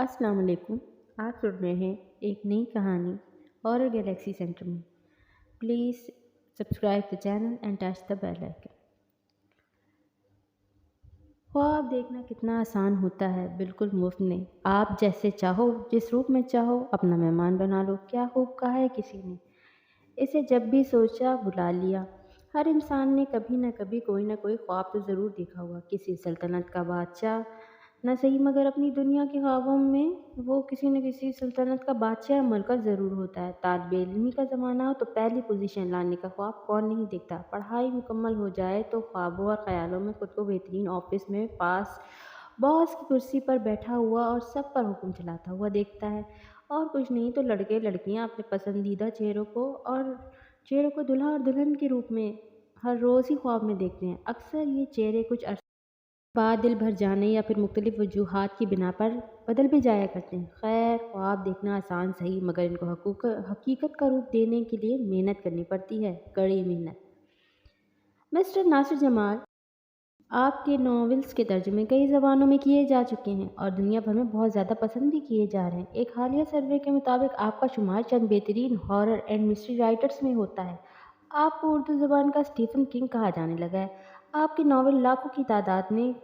अस्सलाम वालेकुम। आप सुन रहे हैं एक नई कहानी हॉरर गैलेक्सी सेंटर में। Please subscribe the channel and touch the bell icon. ख्वाब देखना कितना आसान होता है, बिल्कुल मुफ्त में। आप जैसे चाहो, जिस रूप में चाहो, अपना मेहमान बना लो। क्या खूब कहा है किसी ने, इसे जब भी सोचा बुला लिया। हर इंसान ने कभी न कभी कोई ना कोई ख्वाब तो ज़रूर देखा होगा। किसी सल्तनत का बादशाह न सही, मगर अपनी दुनिया के ख्वाबों में वो किसी न किसी सल्तनत का बादशाह या मरकज़ ज़रूर होता है। तालिब इल्मी का ज़माना हो तो पहली पोजीशन लाने का ख्वाब कौन नहीं देखता। पढ़ाई मुकम्मल हो जाए तो ख्वाबों और ख़यालों में खुद को बेहतरीन ऑफिस में पास बॉस की कुर्सी पर बैठा हुआ और सब पर हुक्म चलाता हुआ देखता है। और कुछ नहीं तो लड़के लड़कियां अपने पसंदीदा चेहरों को दुल्हा और दुल्हन के रूप में हर रोज़ ही ख्वाब में देखते हैं। अक्सर ये चेहरे कुछ बाद दिल भर जाने या फिर मुख्तलिफ वजूहात की बिना पर बदल भी जाया करते हैं। खैर, ख्वाब देखना आसान सही, मगर इनको हकीकत का रूप देने के लिए मेहनत करनी पड़ती है, कड़ी मेहनत। मिस्टर नासिर जमाल, आपके नॉवेल्स के तर्जुमे कई ज़बानों में किए जा चुके हैं और दुनिया भर में बहुत ज़्यादा पसंद भी किए जा रहे हैं। एक हालिया सर्वे के मुताबिक आपका शुमार चंद बेहतरीन हॉरर एंड मिस्ट्री राइटर्स में होता है। आपको उर्दू ज़बान का स्टीफन किंग कहा जाने लगा है। आपके नावल लाखों की तादाद में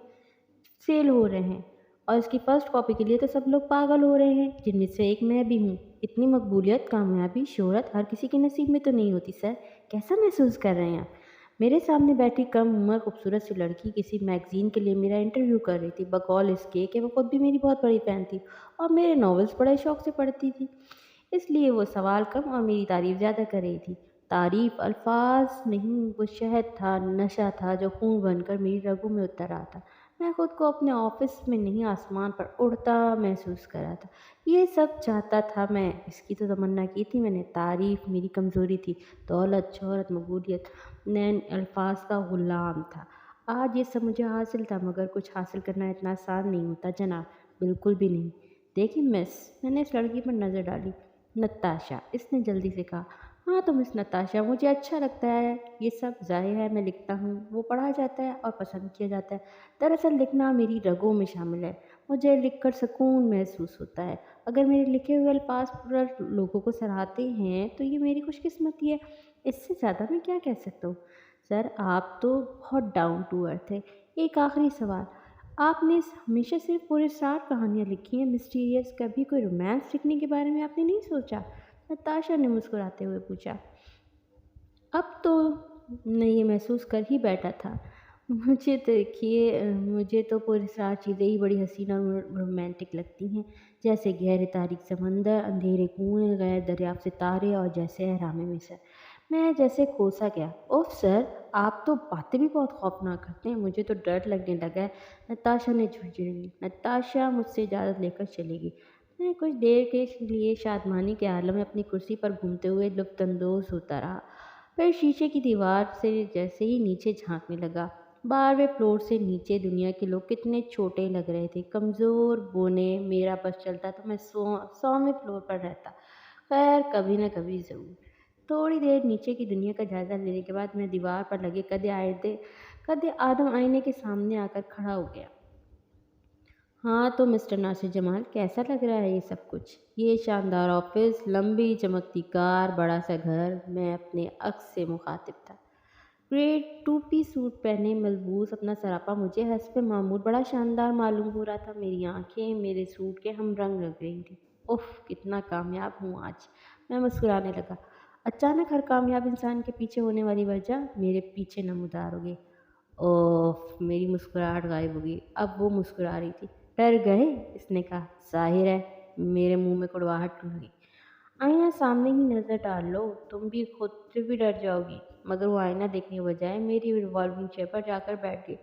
सेल हो रहे हैं और इसकी फर्स्ट कॉपी के लिए तो सब लोग पागल हो रहे हैं, जिनमें से एक मैं भी हूँ। इतनी मकबूलियत, कामयाबी, शोहरत हर किसी के नसीब में तो नहीं होती सर। कैसा महसूस कर रहे हैं आप? मेरे सामने बैठी कम उम्र खूबसूरत सी लड़की किसी मैगजीन के लिए मेरा इंटरव्यू कर रही थी, बकौल इसके कि वो खुद भी मेरी बहुत बड़ी फ़ैन थी और मेरे नॉवेल्स बड़े शौक से पढ़ती थी। इसलिए वो सवाल कम और मेरी तारीफ़ ज़्यादा कर रही थी। तारीफ़ अल्फाज नहीं, वो शहद था, नशा था जो खून बनकर मेरी रगों में उतर रहा था। मैं खुद को अपने ऑफिस में नहीं, आसमान पर उड़ता महसूस कर रहा था। ये सब चाहता था मैं, इसकी तो तमन्ना की थी मैंने। तारीफ़ मेरी कमज़ोरी थी। दौलत, शोहरत, मकबूलियत नैन अल्फाज का ग़ुलाम था। आज ये सब मुझे हासिल था, मगर कुछ हासिल करना इतना आसान नहीं होता जनाब, बिल्कुल भी नहीं। देखिए मिस, मैंने इस लड़की पर नज़र डाली। नताशा, इसने जल्दी से कहा। हाँ तो मिस नताशा, मुझे अच्छा लगता है ये सब। ज़ाहिर है मैं लिखता हूँ, वो पढ़ा जाता है और पसंद किया जाता है। दरअसल लिखना मेरी रगों में शामिल है। मुझे लिखकर सुकून महसूस होता है। अगर मेरे लिखे हुए अल्फाज पर लोगों को सराहते हैं तो ये मेरी खुशकिस्मती है। इससे ज़्यादा मैं क्या कह सकता हूँ। सर, आप तो बहुत डाउन टू अर्थ है। एक आखिरी सवाल, आपने हमेशा सिर्फ पूरे सार कहानियाँ लिखी हैं, मिस्टीरियस, कभी कोई रोमांस लिखने के बारे में आपने नहीं सोचा? नताशा ने मुस्कुराते हुए पूछा। अब तो मैं ये महसूस कर ही बैठा था। मुझे तो पूरी सारी चीज़ें ही बड़ी हसीन और रोमांटिक लगती हैं, जैसे गहरे तारीक समंदर, अंधेरे कुएँ, गैर दरियाफ़ सितारे और जैसे अहराम मिस्र। मैं जैसे खो सा गया। ओह सर, आप तो बातें भी बहुत खौफनाक करते हैं, मुझे तो डर लगने लगा है। नताशा ने झुंझुनी ली। नताशा मुझसे इजाज़त लेकर चली गई। मैं कुछ देर के लिए शादमानी के आलम में अपनी कुर्सी पर घूमते हुए लुत्फ़अंदोज़ होता रहा। फिर शीशे की दीवार से जैसे ही नीचे झांकने लगा। 12वें फ्लोर से नीचे दुनिया के लोग कितने छोटे लग रहे थे, कमज़ोर, बौने। मेरा बस चलता तो मैं 100वें फ्लोर पर रहता। खैर, कभी न कभी ज़रूर। थोड़ी देर नीचे की दुनिया का जायज़ा लेने के बाद मैं दीवार पर लगे कद आदम आईने के सामने आकर खड़ा हो गया। हाँ तो मिस्टर नासिर जमाल, कैसा लग रहा है ये सब कुछ? ये शानदार ऑफिस, लंबी चमकती कार, बड़ा सा घर। मैं अपने अक्स से मुखातिब था। ग्रेट टू पीस सूट पहने मलबूस अपना सरापा मुझे हस्ब मामूल बड़ा शानदार मालूम हो रहा था। मेरी आंखें मेरे सूट के हम रंग लग रही थी। उफ, कितना कामयाब हूँ आज, मैं मुस्कुराने लगा। अचानक हर कामयाब इंसान के पीछे होने वाली वजह मेरे पीछे नमूदार हो गई। ओह, मेरी मुस्कुराहट गायब हो गई। अब वो मुस्कुरा रही थी। डर गए? इसने कहा। ज़ाहिर है, मेरे मुंह में कड़वाहट टूट गई। आईना सामने ही नज़र डाल लो, तुम भी खुद से भी डर जाओगी। मगर वो आईना देखने के बजाय मेरी रिवॉल्विंग चेयर पर जाकर बैठ गई।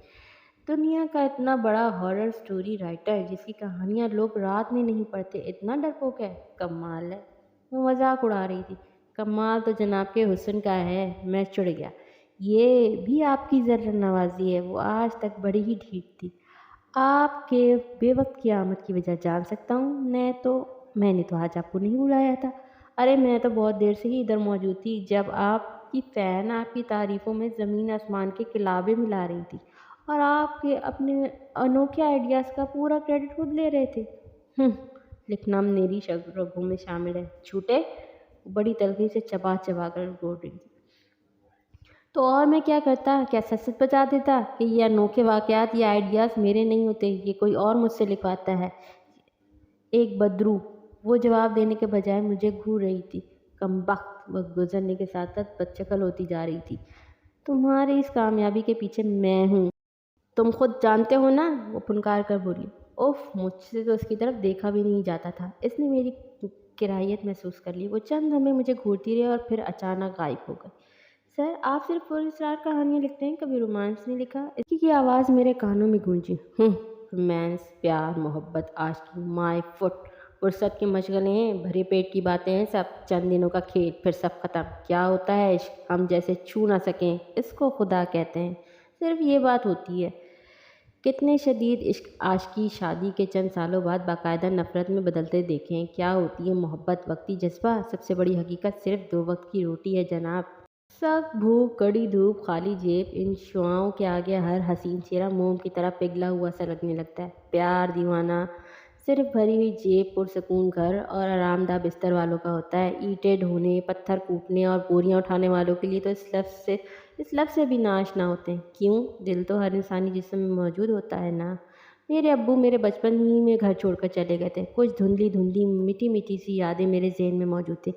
दुनिया का इतना बड़ा हॉरर स्टोरी राइटर जिसकी कहानियाँ लोग रात में नहीं पढ़ते, इतना डरपोक है? कमाल है। वो मजाक उड़ा रही थी। कमाल तो जनाब के हुस्न का है। मैं चिढ़ गया। ये भी आपकी ज़र्र नवाजी है? वो आज तक बड़ी ही ढीठ थी। आपके बेवक्त की आमद की वजह जान सकता हूँ? मैंने तो आज आपको नहीं बुलाया था। अरे मैं तो बहुत देर से ही इधर मौजूद थी, जब आपकी फ़ैन आपकी तारीफ़ों में ज़मीन आसमान के किलाबे मिला रही थी और आपके अपने अनोखे आइडियाज़ का पूरा क्रेडिट खुद ले रहे थे। लिखना मेरी रगों में शामिल है। झूठे? वो बड़ी तलखी से चबा चबा कर बोल रही थी। तो और मैं क्या करता? क्या सच सच बता देता कि ये अनोखे वाकयात, ये आइडियाज़ मेरे नहीं होते, ये कोई और मुझसे लिखवाता है। एक बदरू। वो जवाब देने के बजाय मुझे घूर रही थी। कमबख्त, वक्त गुजरने के साथ साथ बदशक्ल होती जा रही थी। तुम्हारी इस कामयाबी के पीछे मैं हूँ, तुम खुद जानते हो ना, वो फुनकार कर बोली। उफ, मुझसे तो उसकी तरफ देखा भी नहीं जाता था। इसने मेरी किराहियत महसूस कर ली। वो चंद लम्हे मुझे घूरती रही और फिर अचानक गायब हो गई। सर, आप सिर्फ पुरस्कार कहानियाँ लिखते हैं, कभी रोमांस नहीं लिखा? इसकी की आवाज़ मेरे कानों में गूंजी। रोमांस, प्यार, मोहब्बत, आशिकी, माय फुट, फुर्सत की मशगलें, भरे पेट की बातें हैं, सब चंद दिनों का खेल, फिर सब खत्म। क्या होता है इश्क? हम जैसे छू ना सकें, इसको खुदा कहते हैं। सिर्फ ये बात होती है। कितने शदीद इश्क आशिकी शादी के चंद सालों बाद बाकायदा नफ़रत में बदलते देखे हैं। क्या होती है मोहब्बत? वक्ती जज्बा। सबसे बड़ी हकीकत सिर्फ 2 वक्त की रोटी है जनाब। सख्त भूख, कड़ी धूप, खाली जेब, इन शुआओं के आगे हर हसीन चेहरा मोम की तरह पिघला हुआ सा लगने लगता है। प्यार दीवाना सिर्फ भरी हुई जेब, पुरसकून घर और आरामदाह बिस्तर वालों का होता है। ईंटें ढोने, पत्थर कूटने और बोरियां उठाने वालों के लिए तो इस लफ्ज़ से भी ना आशना होते हैं। क्यों? दिल तो हर इंसानी जिस्म में मौजूद होता है ना। मेरे अब्बू मेरे बचपन ही में घर छोड़कर चले गए थे। कुछ धुंधली धुंधली मीठी मीठी सी यादें मेरे ज़हन में मौजूद थी।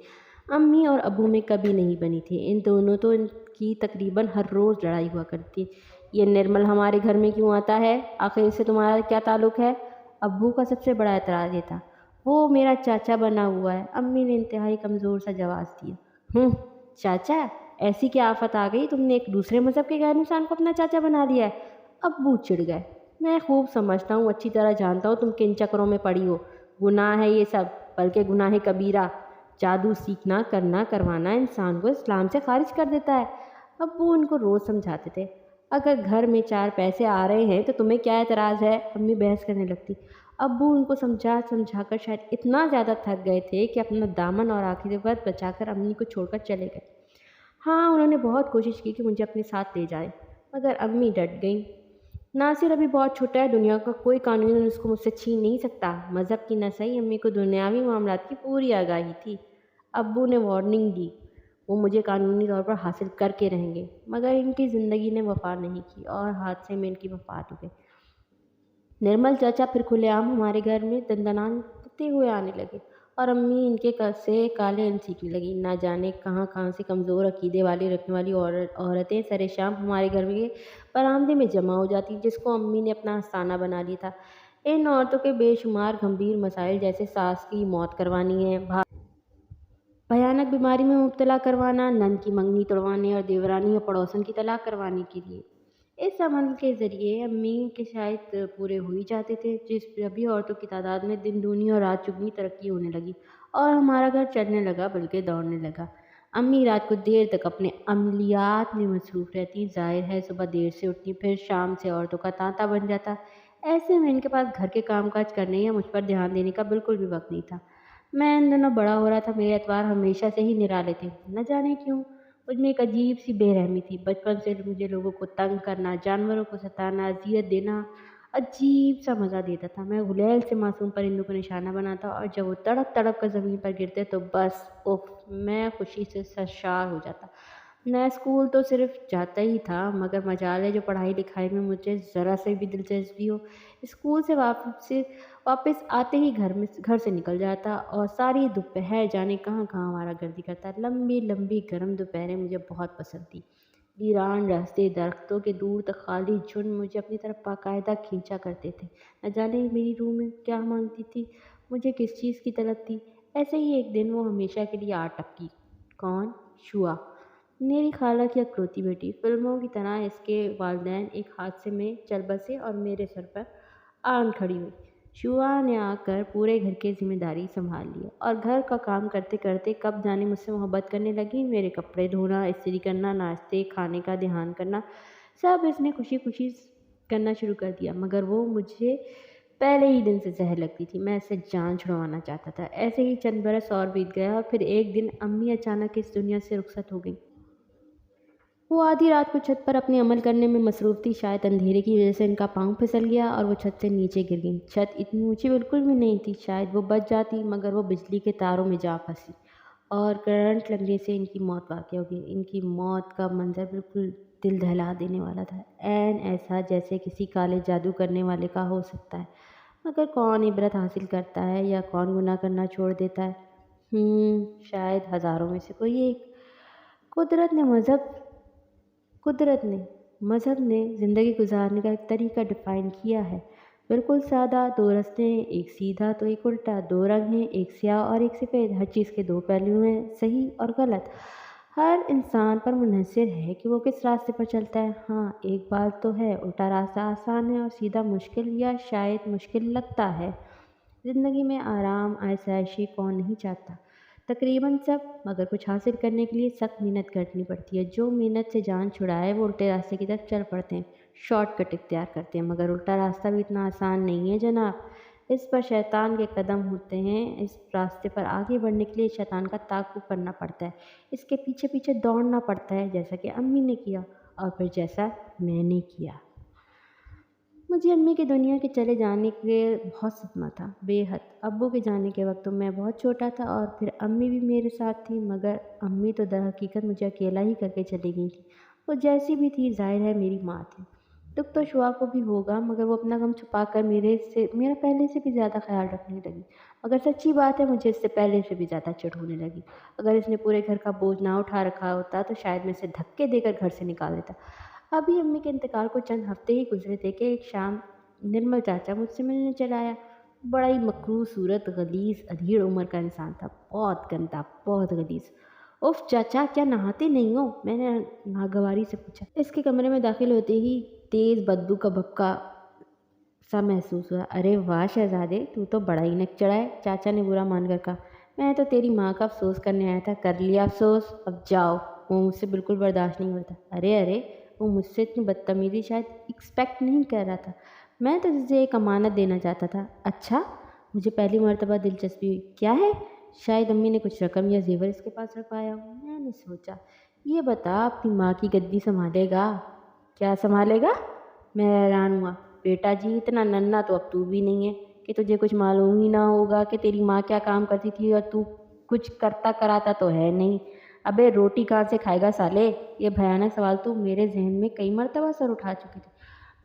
अम्मी और अब्बू में कभी नहीं बनी थी। इन दोनों तो इनकी तकरीबन हर रोज़ लड़ाई हुआ करती। ये निर्मल हमारे घर में क्यों आता है? आखिर इससे तुम्हारा क्या ताल्लुक़ है? अब्बू का सबसे बड़ा एतराज़ ये था। वो मेरा चाचा बना हुआ है। अम्मी ने इंतहाई कमज़ोर सा जवाब दिया। चाचा? ऐसी क्या आफत आ गई, तुमने एक दूसरे मज़हब के गैर इंसान को अपना चाचा बना लिया है? अब्बू चिढ़ गए। मैं खूब समझता हूँ, अच्छी तरह जानता हूँ तुम किन चक्करों में पड़ी हो। गुनाह है ये सब, बल्कि गुनाह कबीरा। जादू सीखना, करना, करवाना इंसान को इस्लाम से खारिज कर देता है। अब्बू उनको रोज़ समझाते थे। अगर घर में 4 पैसे आ रहे हैं तो तुम्हें क्या एतराज़ है? अम्मी बहस करने लगती। अब्बू उनको समझा समझा कर शायद इतना ज़्यादा थक गए थे कि अपना दामन और आखिरी वक्त बचाकर अम्मी को छोड़कर चले गए। हाँ, उन्होंने बहुत कोशिश की कि मुझे अपने साथ ले जाए, मगर अम्मी डट गईं। नासिर अभी बहुत छोटा है, दुनिया का कोई कानून उसको मुझसे छीन नहीं सकता। मज़हब की न सही, अम्मी को दुनियावी मामलात की पूरी आगाही थी। अब्बू ने वार्निंग दी, वो मुझे कानूनी तौर पर हासिल करके रहेंगे, मगर इनकी ज़िंदगी ने वफा नहीं की और हादसे में इनकी वफात हो गई। निर्मल चाचा फिर खुलेआम हमारे घर में दंदनाते हुए आने लगे और अम्मी इनके से काले अन्न सीखने लगी। ना जाने कहाँ कहाँ से कमज़ोर अकीदे वाली रखने वाली औरतें सरेशाम हमारे घर में बरामदे में जमा हो जाती, जिसको अम्मी ने अपना आस्थाना बना लिया था। इन औरतों के बेशुमार गंभीर मसाइल, जैसे सास की मौत करवानी है, भयानक बीमारी में मुब्तला करवाना, नंद की मंगनी तोड़वाने और देवरानी और पड़ोसन की तलाक करवाने के लिए। इस अमल के ज़रिए अम्मी के शायद पूरे हो ही जाते थे। जिस सभी औरतों की तादाद में दिन दूनी और रात चुगनी तरक्की होने लगी और हमारा घर चलने लगा, बल्कि दौड़ने लगा। अम्मी रात को देर तक अपने अमलियात में मसरूफ़ रहती। ज़ाहिर है सुबह देर से उठती, फिर शाम से औरतों का तांता बन जाता। ऐसे में इनके पास घर के कामकाज करने या मुझ पर ध्यान देने का बिल्कुल भी वक्त नहीं था। मैं इन दिनों बड़ा हो रहा था, मेरे एतवार हमेशा से ही निराले थे। न जाने क्यों मुझमें एक अजीब सी बेरहमी थी। बचपन से मुझे लोगों को तंग करना, जानवरों को सताना, अजियत देना अजीब सा मज़ा देता था। मैं गुलेल से मासूम परिंदों को निशाना बनाता और जब वो तड़प तड़प कर ज़मीन पर गिरते तो बस उफ, मैं खुशी से सरशार हो जाता। मैं स्कूल तो सिर्फ जाता ही था, मगर मजाल है जो पढ़ाई लिखाई में मुझे ज़रा से भी दिलचस्पी हो, स्कूल से वापस आते ही घर से निकल जाता और सारी दोपहर जाने कहाँ कहाँ हमारा गर्दी करता। लंबी लंबी गर्म दोपहरें मुझे बहुत पसंद थी। वीरान रास्ते, दरख्तों के दूर तक खाली झुंड मुझे अपनी तरफ बाकायदा खींचा करते थे। न जाने मेरी रूह में क्या मांगती थी, मुझे किस चीज़ की तलब थी। ऐसे ही एक दिन वो हमेशा के लिए आ टपकी। कौन? शुआ, मेरी खाला की अकलौती बेटी। फिल्मों की तरह इसके वालिदैन एक हादसे में चल बसे और मेरे सर पर आन खड़ी हुई। शुआ ने आकर पूरे घर की जिम्मेदारी संभाल ली और घर का काम करते करते कब जाने मुझसे मोहब्बत करने लगी। मेरे कपड़े धोना, इस्त्री करना, नाश्ते खाने का ध्यान करना, सब इसने खुशी खुशी करना शुरू कर दिया। मगर वो मुझे पहले ही दिन से जहर लगती थी। मैं इससे जान छुड़वाना चाहता था। ऐसे ही चंद बरस और बीत गया और फिर एक दिन अम्मी अचानक इस दुनिया से रुखसत हो गई। وہ آدھی رات کو چھت پر اپنے عمل کرنے میں مصروف تھی، شاید اندھیرے کی وجہ سے ان کا پاؤں پھسل گیا اور وہ چھت سے نیچے گر گئیں۔ چھت اتنی اونچی بالکل بھی نہیں تھی، شاید وہ بچ جاتی، مگر وہ بجلی کے تاروں میں جا پھنسی اور کرنٹ لگنے سے ان کی موت واقع ہو گئی۔ ان کی موت کا منظر بالکل دل دہلا دینے والا تھا، عین ایسا جیسے کسی کالے جادو کرنے والے کا ہو سکتا ہے، مگر کون عبرت حاصل کرتا ہے یا کون گناہ کرنا چھوڑ دیتا ہے؟ شاید ہزاروں میں سے کوئی ایک۔ قدرت نے مذہب قدرت نے مذہب نے زندگی گزارنے کا ایک طریقہ ڈیفائن کیا ہے، بالکل سادہ، دو رستے ہیں، ایک سیدھا تو ایک الٹا، دو رنگ ہیں، ایک سیاہ اور ایک سفید، ہر چیز کے دو پہلو ہیں، صحیح اور غلط۔ ہر انسان پر منحصر ہے کہ وہ کس راستے پر چلتا ہے۔ ہاں، ایک بات تو ہے، الٹا راستہ آسان ہے اور سیدھا مشکل یا شاید مشکل لگتا ہے۔ زندگی میں آرام، آسائشی کون نہیں چاہتا؟ تقریباً سب، مگر کچھ حاصل کرنے کے لیے سخت محنت کرنی پڑتی ہے۔ جو محنت سے جان چھڑائے وہ الٹے راستے کی طرف چل پڑتے ہیں، شارٹ کٹ اختیار کرتے ہیں، مگر الٹا راستہ بھی اتنا آسان نہیں ہے جناب۔ اس پر شیطان کے قدم ہوتے ہیں، اس راستے پر آگے بڑھنے کے لیے شیطان کا تعاقب کرنا پڑتا ہے، اس کے پیچھے پیچھے دوڑنا پڑتا ہے، جیسا کہ امی نے کیا اور پھر جیسا میں نے کیا۔ مجھے امی کی دنیا کے چلے جانے کے بہت صدمہ تھا، بے حد۔ ابو کے جانے کے وقت تو میں بہت چھوٹا تھا اور پھر امی بھی میرے ساتھ تھی، مگر امی تو در حقیقت مجھے اکیلا ہی کر کے چلی گئی تھی۔ وہ جیسی بھی تھی، ظاہر ہے میری ماں تھی۔ دکھ تو شعا کو بھی ہوگا، مگر وہ اپنا غم چھپا کر میرا پہلے سے بھی زیادہ خیال رکھنے لگی، مگر سچی بات ہے مجھے اس سے پہلے سے بھی زیادہ چڑ ہونے لگی۔ اگر اس نے پورے گھر کا بوجھ نہ اٹھا رکھا ہوتا تو شاید میں اسے دھکے دے کر گھر سے نکال دیتا۔ ابھی امی کے انتقال کو چند ہفتے ہی گزرے تھے کہ ایک شام نرمل چاچا مجھ سے ملنے چلا آیا۔ بڑا ہی مکروہ صورت، غلیظ ادھیڑ عمر کا انسان تھا، بہت گندا، بہت غلیظ۔ اف چاچا، کیا نہاتے نہیں ہو؟ میں نے ناگواری سے پوچھا۔ اس کے کمرے میں داخل ہوتے ہی تیز بدبو کا بھپکا سا محسوس ہوا۔ ارے واہ شہزادے، تو تو بڑا ہی نک چڑھا ہے، چاچا نے برا مان کر کہا۔ میں تو تیری ماں کا افسوس کرنے آیا تھا، کر لیا افسوس، اب جاؤ۔ وہ مجھ سے بالکل برداشت نہیں ہوتا۔ ارے وہ مجھ سے اتنی بدتمیزی شاید ایکسپیکٹ نہیں کر رہا تھا، میں تو تجھے ایک امانت دینا چاہتا تھا۔ اچھا؟ مجھے پہلی مرتبہ دلچسپی ہوئی۔ کیا ہے؟ شاید امی نے کچھ رقم یا زیور اس کے پاس رکھوایا ہو۔ میں نے سوچا، یہ بتا، اپنی ماں کی گدی سنبھالے گا؟ کیا سنبھالے گا؟ میں حیران ہوا۔ بیٹا جی، اتنا ننھا تو اب تو بھی نہیں ہے کہ تجھے کچھ معلوم ہی نہ ہوگا کہ تیری ماں کیا کام کرتی تھی اور تو کچھ کرتا کراتا تو ہے نہیں۔ ابے روٹی کہاں سے کھائے گا سالے؟ یہ بھیانک سوال تو میرے ذہن میں کئی مرتبہ سر اٹھا چکی تھی،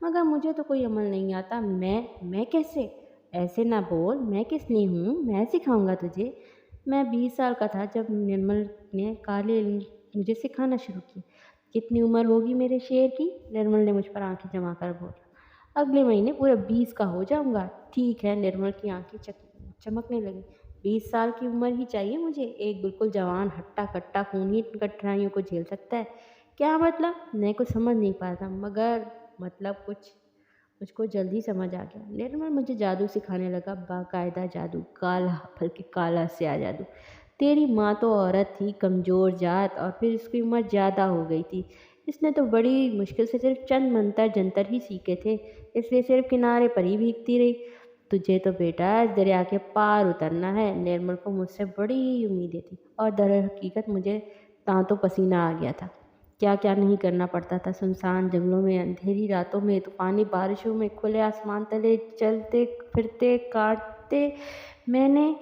مگر مجھے تو کوئی عمل نہیں آتا۔ میں کیسے؟ ایسے نہ بول، میں کس لیے ہوں، میں سکھاؤں گا تجھے۔ میں 20 سال کا تھا جب نرمل نے کالے علم مجھے سکھانا شروع کیا۔ کتنی عمر ہوگی میرے شیر کی؟ نرمل نے مجھ پر آنکھیں جما کر بولا۔ اگلے مہینے پورے 20 کا ہو جاؤں گا۔ ٹھیک ہے، نرمل کی آنکھیں چمکنے لگیں۔ 20 سال کی عمر ہی چاہیے مجھے، ایک بالکل جوان ہٹا کٹا خونی کٹھنائیوں کو جھیل سکتا ہے۔ کیا مطلب؟ میں کچھ سمجھ نہیں پا تھا، مگر مطلب مجھ کو جلدی سمجھ آ گیا۔ نرمل مجھے جادو سکھانے لگا، باقاعدہ جادو، کالا، بلکہ کالا سیاہ جادو۔ تیری ماں تو عورت تھی، کمزور ذات، اور پھر اس کی عمر زیادہ ہو گئی تھی۔ اس نے تو بڑی مشکل سے صرف چند منتر جنتر ہی سیکھے تھے، اس لیے صرف کنارے پر ہی بھیگتی رہی۔ تجھے تو بیٹا اس دریا کے پار اترنا ہے۔ نرمل کو مجھ سے بڑی امیدیں تھیں اور در حقیقت مجھے دانتوں پسینہ آ گیا تھا۔ کیا کیا نہیں کرنا پڑتا تھا، سنسان جنگلوں میں، اندھیری راتوں میں، طوفانی بارشوں میں، کھلے آسمان تلے چلتے پھرتے کاٹتے میں نے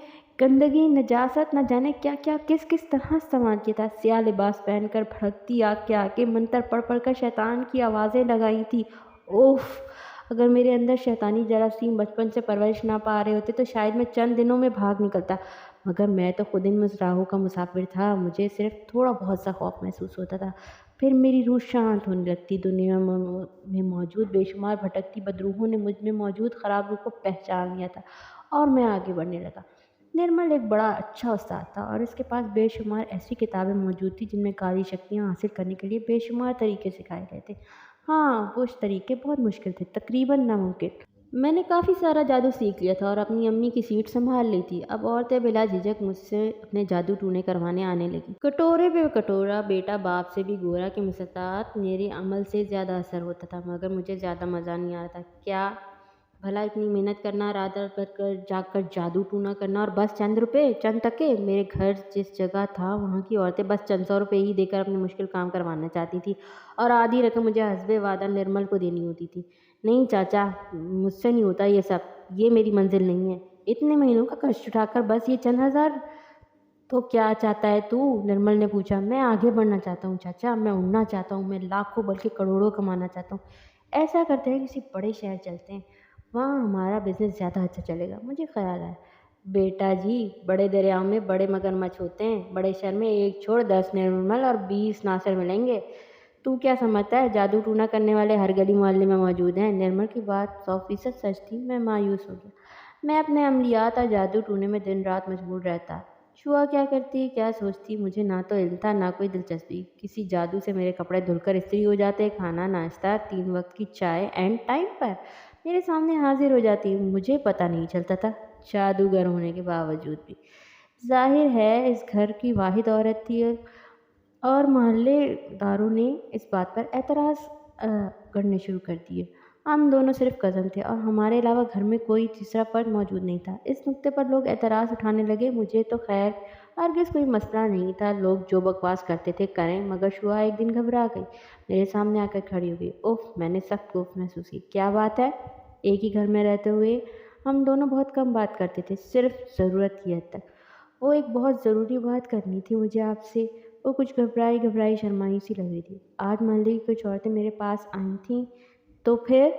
گندگی، نجاست، نہ جانے کیا کیا کس کس طرح استعمال کیا تھا۔ سیاہ لباس پہن کر، بھڑکتی آگ کے آگے منتر پڑھ پڑھ کر شیطان کی آوازیں لگائی تھی۔ اوف! اگر میرے اندر شیطانی جراثیم بچپن سے پرورش نہ پا رہے ہوتے تو شاید میں چند دنوں میں بھاگ نکلتا، مگر میں تو خود ان مزراحوں کا مسافر تھا۔ مجھے صرف تھوڑا بہت سا خوف محسوس ہوتا تھا، پھر میری روح شانت ہونے لگتی۔ دنیا میں موجود بے شمار بھٹکتی بدروحوں نے مجھ میں موجود خراب روح کو پہچان لیا تھا اور میں آگے بڑھنے لگا۔ نرمل ایک بڑا اچھا استاد تھا اور اس کے پاس بے شمار ایسی کتابیں موجود تھیں جن میں کالی شکتیاں حاصل کرنے کے لیے بے شمار طریقے سکھائے گئے تھے۔ ہاں، وہ طریقے بہت مشکل تھے، تقریباً ناممکن۔ میں نے کافی سارا جادو سیکھ لیا تھا اور اپنی امی کی سیٹ سنبھال لی تھی۔ اب عورتیں بلا جھجک مجھ سے اپنے جادو ٹونے کروانے آنے لگی۔ کٹورے پہ کٹورا، بیٹا باپ سے بھی گورا کے مسطات میرے عمل سے زیادہ اثر ہوتا تھا، مگر مجھے زیادہ مزہ نہیں آ رہا تھا۔ کیا भला इतनी मेहनत करना, रात रात भर कर जाग कर जादू टूना करना और बस चंद रुपए, चंद टके। मेरे घर जिस जगह था वहाँ की औरतें बस चंद 100 रुपए ही देकर अपने मुश्किल काम करवाना चाहती थी और आधी रकम मुझे हस्बे वादा निर्मल को देनी होती थी। नहीं चाचा, मुझसे नहीं होता ये सब, ये मेरी मंजिल नहीं है। इतने महीनों का कष्ट उठाकर बस ये चंद हजार। तो क्या चाहता है तू? निर्मल ने पूछा। मैं आगे बढ़ना चाहता हूँ चाचा, मैं उड़ना चाहता हूँ, मैं लाखों बल्कि करोड़ों कमाना चाहता हूँ। ऐसा करते हैं किसी बड़े शहर चलते हैं, वहाँ हमारा बिजनेस ज़्यादा अच्छा चलेगा। मुझे ख्याल आया, बेटा जी, बड़े दरियाओं में बड़े मगरमच्छ होते हैं। बड़े शहर में एक छोड़ 10 निर्मल और 20 नासिर मिलेंगे। तू क्या समझता है, जादू टूना करने वाले हर गली मोहल्ले में मौजूद हैं। निर्मल की बात 100% सच थी। मैं मायूस हो गया। मैं अपने अमलियात और जादू टूने में दिन रात मशगूल रहता। शुआ क्या करती, क्या सोचती, मुझे ना तो इल्म था ना कोई दिलचस्पी। किसी जादू से मेरे कपड़े धुलकर इस्त्री हो जाते, खाना नाश्ता 3 वक्त की चाय एंड टाइम पर मेरे सामने हाजिर हो जाती। मुझे पता नहीं चलता था, जादूगर होने के बावजूद भी। जाहिर है इस घर की वाहिद औरत थी और मोहल्लेदारों ने इस बात पर एतराज़ करने शुरू कर दिए। हम दोनों सिर्फ कज़न थे और हमारे अलावा घर में कोई तीसरा फ़र्द मौजूद नहीं था। इस नुक्ते पर लोग एतराज़ उठाने लगे। मुझे तो खैर हरगिज़ कोई मसला नहीं था, लोग जो बकवास करते थे करें। मगर शुआ एक दिन घबरा गई, मेरे सामने आकर खड़ी हो गई। उफ़, मैंने सख्त खौफ महसूस की। क्या बात है? एक ही घर में रहते हुए हम दोनों बहुत कम बात करते थे, सिर्फ ज़रूरत की हद तक। वो एक बहुत ज़रूरी बात करनी थी मुझे आपसे। वो कुछ घबराई घबराई शर्माई सी लग रही थी। आज मोहल्ले की कुछ औरतें मेरे पास आई थीं। तो फिर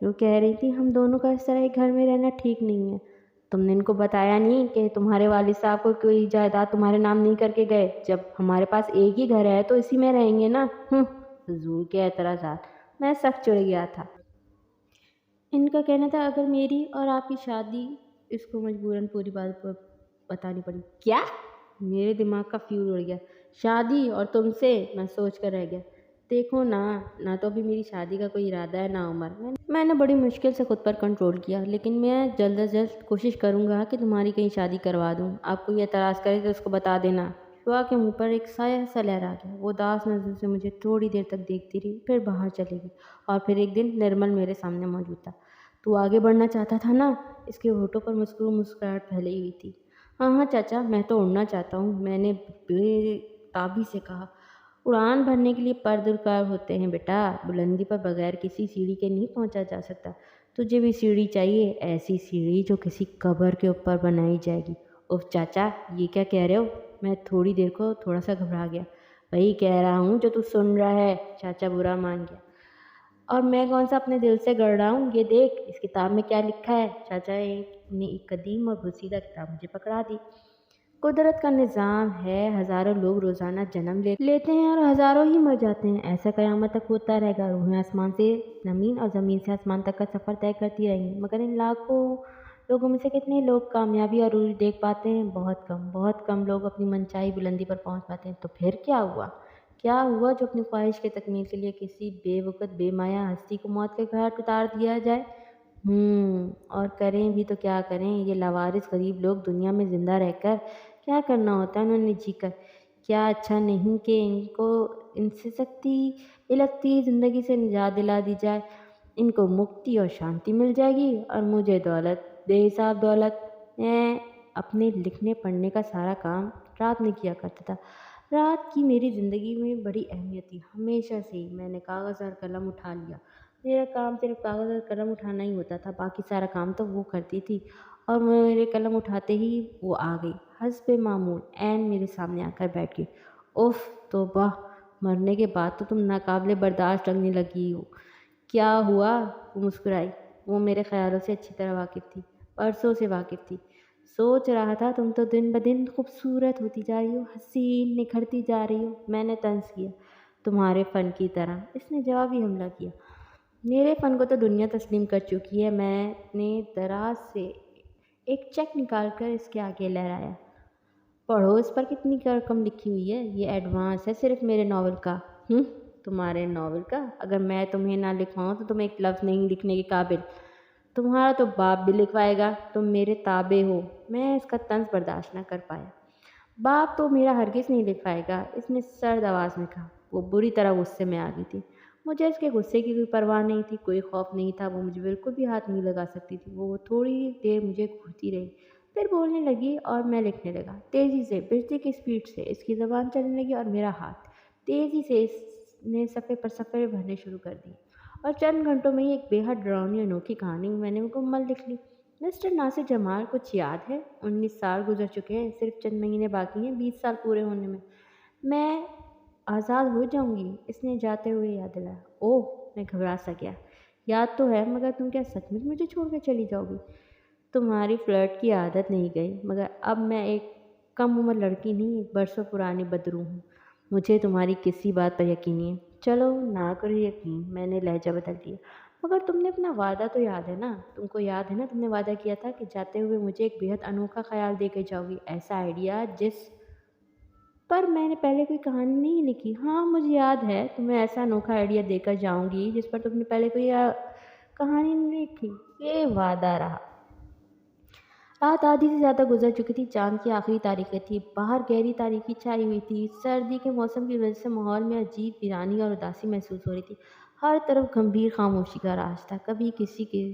वो कह रही थी, हम दोनों का इस तरह एक घर में रहना ठीक नहीं है। तुमने इनको बताया नहीं कि तुम्हारे वालिद साहब को कोई जायदाद तुम्हारे नाम नहीं करके गए? जब हमारे पास एक ही घर है तो इसी में रहेंगे ना। फजूल के एतराज़ात। मैं सख्त चिढ़ गया था। इनका कहना था अगर मेरी और आपकी शादी, इसको मजबूरन पूरी बात बतानी पड़ी। क्या? मेरे दिमाग का फ्यूज उड़ गया। शादी और तुमसे? मैं सोच कर रह गया। देखो ना, ना तो अभी मेरी शादी का कोई इरादा है ना उम्र। मैंने बड़ी मुश्किल से खुद पर कंट्रोल किया, लेकिन मैं जल्द अज जल्द कोशिश करूँगा कि तुम्हारी कहीं शादी करवा दूँ। आप कोई एतराज़ करे तो उसको बता देना। शुआ के मुंह पर एक साया सा लहरा गया। वो उदास नज़र से मुझे थोड़ी देर तक देखती रही, फिर बाहर चली गई। और फिर एक दिन निर्मल मेरे सामने मौजूद था। तू आगे बढ़ना चाहता था ना? इसके होठों पर मुस्कुराहट फैली हुई थी। हाँ हाँ चाचा, मैं तो उड़ना चाहता हूँ, मैंने बेताबी से कहा। उड़ान भरने के लिए पर दरकार होते हैं बेटा, बुलंदी पर बगैर किसी सीढ़ी के नहीं पहुँचा जा सकता। तुझे भी सीढ़ी चाहिए, ऐसी सीढ़ी जो किसी कब्र के ऊपर बनाई जाएगी। उफ चाचा, ये क्या कह रहे हो? मैं थोड़ी देर को थोड़ा सा घबरा गया। वही कह रहा हूँ जो तू सुन रहा है। चाचा बुरा मान गया। और मैं कौन सा अपने दिल से गढ़ रहा हूँ, ये देख इस किताब में क्या लिखा है। चाचा ने एक कदीम और बुसीदा किताब मुझे पकड़ा दी। कुदरत का निज़ाम है, हज़ारों लोग रोज़ाना जन्म लेते हैं और हज़ारों ही मर जाते हैं। ऐसा क़यामत तक होता रहेगा। रूहें आसमान से ज़मीन और ज़मीन से आसमान तक का सफ़र तय करती रहेंगी, मगर इन लाखों लोगों में से कितने लोग कामयाबी और उरूज देख पाते हैं? बहुत कम लोग अपनी मनचाही बुलंदी पर पहुंच पाते हैं। तो फिर क्या हुआ? क्या हुआ जो अपनी ख्वाहिश के तकमील के लिए किसी बेवकूफ़ बेमाया हस्ती को मौत के घाट उतार दिया जाए? और करें भी तो क्या करें? ये लावारिस गरीब लोग दुनिया में ज़िंदा रहकर क्या करना होता है उन्होंने जीकर? क्या अच्छा नहीं कि इनको इनसे सख्ती इलखती ज़िंदगी से निजात दिला दी जाए? इनको मुक्ति और शांति मिल जाएगी और मुझे दौलत, बेहिसाब दौलत। मैं अपने लिखने पढ़ने का सारा काम रात में किया करता था। रात की मेरी ज़िंदगी में बड़ी अहमियत थी, हमेशा से ही। मैंने कागज़ और कलम उठा लिया। मेरा काम सिर्फ कागज़ और कलम उठाना ही होता था, बाकी सारा काम तो वो करती थी। और मेरे कलम उठाते ही वो आ गई, हस्बे मामूल ऐन मेरे सामने आकर बैठ गई। उफ़ तौबा, मरने के बाद तो तुम नाकाबिले बर्दाश्त लगने लगी हो। क्या हुआ? वो मुस्कुराई। वो मेरे ख़्यालों से अच्छी तरह वाकिफ़ थी, बरसों से वाकिफ़ थी। सोच रहा था तुम तो दिन ब दिन खूबसूरत होती जा रही हो, हसीन निखरती जा रही हो। मैंने तंज़ किया। तुम्हारे फ़न की तरह। इसने जवाबी हमला किया। मेरे फ़न को तो दुनिया तस्लीम कर चुकी है। मैंने दराज से एक चेक निकाल कर इसके आगे लहराया। पढ़ो, इस पर कितनी रकम लिखी हुई है। ये एडवांस है सिर्फ मेरे नावल का। तुम्हारे नावल का? अगर मैं तुम्हें ना लिखवाऊँ तो तुम एक लफ्ज़ नहीं लिखने के काबिल। तुम्हारा तो बाप भी लिखवाएगा, तुम मेरे ताबे हो। मैं इसका तंज बर्दाश्त न कर पाया। बाप तो मेरा हरगिज़ नहीं लिखवाएगा, इसने सर्द आवाज़ में कहा। वो बुरी तरह गुस्से में आ गई थी। मुझे उसके गुस्से की कोई परवाह नहीं थी, कोई खौफ नहीं था, वो मुझे बिल्कुल भी हाथ नहीं लगा सकती थी। वो थोड़ी देर मुझे घूरती रही, फिर बोलने लगी और मैं लिखने लगा। तेज़ी से, बिजली की स्पीड से इसकी ज़बान चलने लगी और मेरा हाथ तेज़ी से इसने सफ़े पर सफ़े भरने शुरू कर दिए। और चंद घंटों में ही एक बेहद डरावनी अनोखी कहानी मैंने मुकम्मल लिख ली। मिस्टर नासिर जमाल, कुछ याद है? 19 साल गुजर चुके हैं, सिर्फ चंद महीने बाकी हैं 20 साल पूरे होने में। मैं आज़ाद हो जाऊंगी, इसने जाते हुए याद दिलाया। ओह, मैं घबरा सा गया। याद तो है, मगर तुम क्या सचमुच मुझे छोड़कर चली जाओगी? तुम्हारी फ्लर्ट की आदत नहीं गई, मगर अब मैं एक कम उम्र लड़की नहीं, एक बरसों पुरानी बदरू हूँ। मुझे तुम्हारी किसी बात पर यकीन नहीं है। चलो ना करो यकीन, मैंने लहजा बदल दिया। मगर तुमने अपना वादा तो याद है ना? तुमको याद है ना, तुमने वादा किया था कि जाते हुए मुझे एक बेहद अनोखा ख्याल दे के जाओगी, ऐसा आइडिया जिस पर मैंने पहले कोई कहानी नहीं लिखी। हाँ, मुझे याद है, तुम्हें ऐसा अनोखा आइडिया देकर जाऊंगी जिस पर तुमने पहले कोई कहानी नहीं लिखी। ये वादा रहा। रात आधी से ज़्यादा गुजर चुकी थी, चाँद की आखिरी तारीखें थी, बाहर गहरी तारीकी छाई हुई थी। सर्दी के मौसम की वजह से माहौल में अजीब वीरानी और उदासी महसूस हो रही थी। हर तरफ गंभीर खामोशी का राज था, कभी किसी के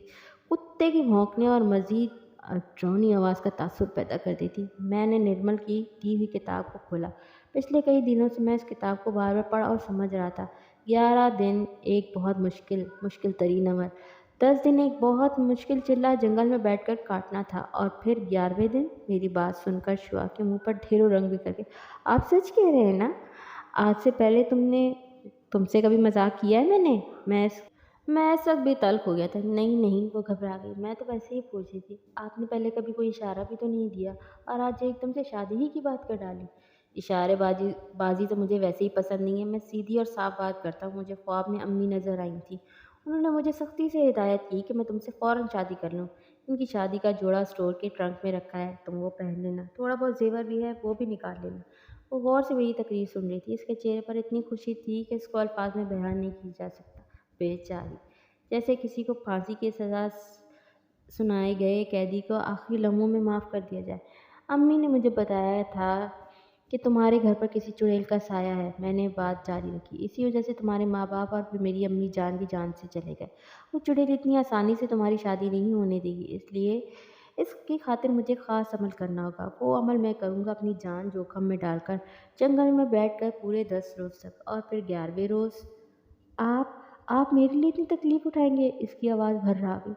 कुत्ते की भौंकने और मज़ीद डरावनी आवाज़ का तासुर पैदा कर दी थी। मैंने निर्मल की दी हुई किताब को खोला। पिछले कई दिनों से मैं इस किताब को बार बार पढ़ा और समझ रहा था। 11 दिन, एक बहुत मुश्किल मुश्किल तरीन अमल। 10 दिन एक बहुत मुश्किल चिल्ला जंगल में बैठकर काटना था, और फिर 11वें दिन मेरी बात सुनकर शुआ के मुंह पर ढेरों रंग बिखर गए। आप सच कह रहे हैं ना? आज से पहले तुमसे कभी मजाक किया है मैंने? मैं इस वक्त बेतल्ख हो गया था। नहीं नहीं, वो घबरा गई। मैं तो वैसे ही पूछ रही थी। आपने पहले कभी कोई इशारा भी तो नहीं दिया, और आज एकदम से शादी ही की बात कर डाली। इशारे बाजी बाजी तो मुझे वैसे ही पसंद नहीं है। मैं सीधी और साफ बात करता हूँ। मुझे ख्वाब में अम्मी नज़र आई थी। उन्होंने मुझे सख्ती से हिदायत की कि मैं तुमसे फ़ौरन शादी कर लूँ। इनकी शादी का जोड़ा स्टोर के ट्रंक में रखा है, तुम वो पहन लेना। थोड़ा बहुत जेवर भी है, वो भी निकाल लेना। वो गौर से मेरी तकरीर सुन रही थी। इसके चेहरे पर इतनी खुशी थी कि इसको अल्फाज में बयान नहीं की जा सकता। बेचारी, जैसे किसी को फांसी की सज़ा सुनाए गए कैदी को आखिरी लम्हों में माफ़ कर दिया जाए। अम्मी ने मुझे बताया था कि तुम्हारे घर पर किसी चुड़ैल का साया है। मैंने बात जारी रखी। इसी वजह से तुम्हारे माँ बाप और फिर मेरी अम्मी जान भी जान से चले गए। वो चुड़ैल इतनी आसानी से तुम्हारी शादी नहीं होने देगी, इसलिए इसकी खातिर मुझे ख़ास अमल करना होगा। वो अमल मैं करूँगा अपनी जान जोखम में डालकर, जंगल में बैठकर पूरे 10 रोज़ तक। और फिर 11वें रोज़ आप आप मेरे लिए इतनी तकलीफ़ उठाएँगे? इसकी आवाज़ भर्रा गई।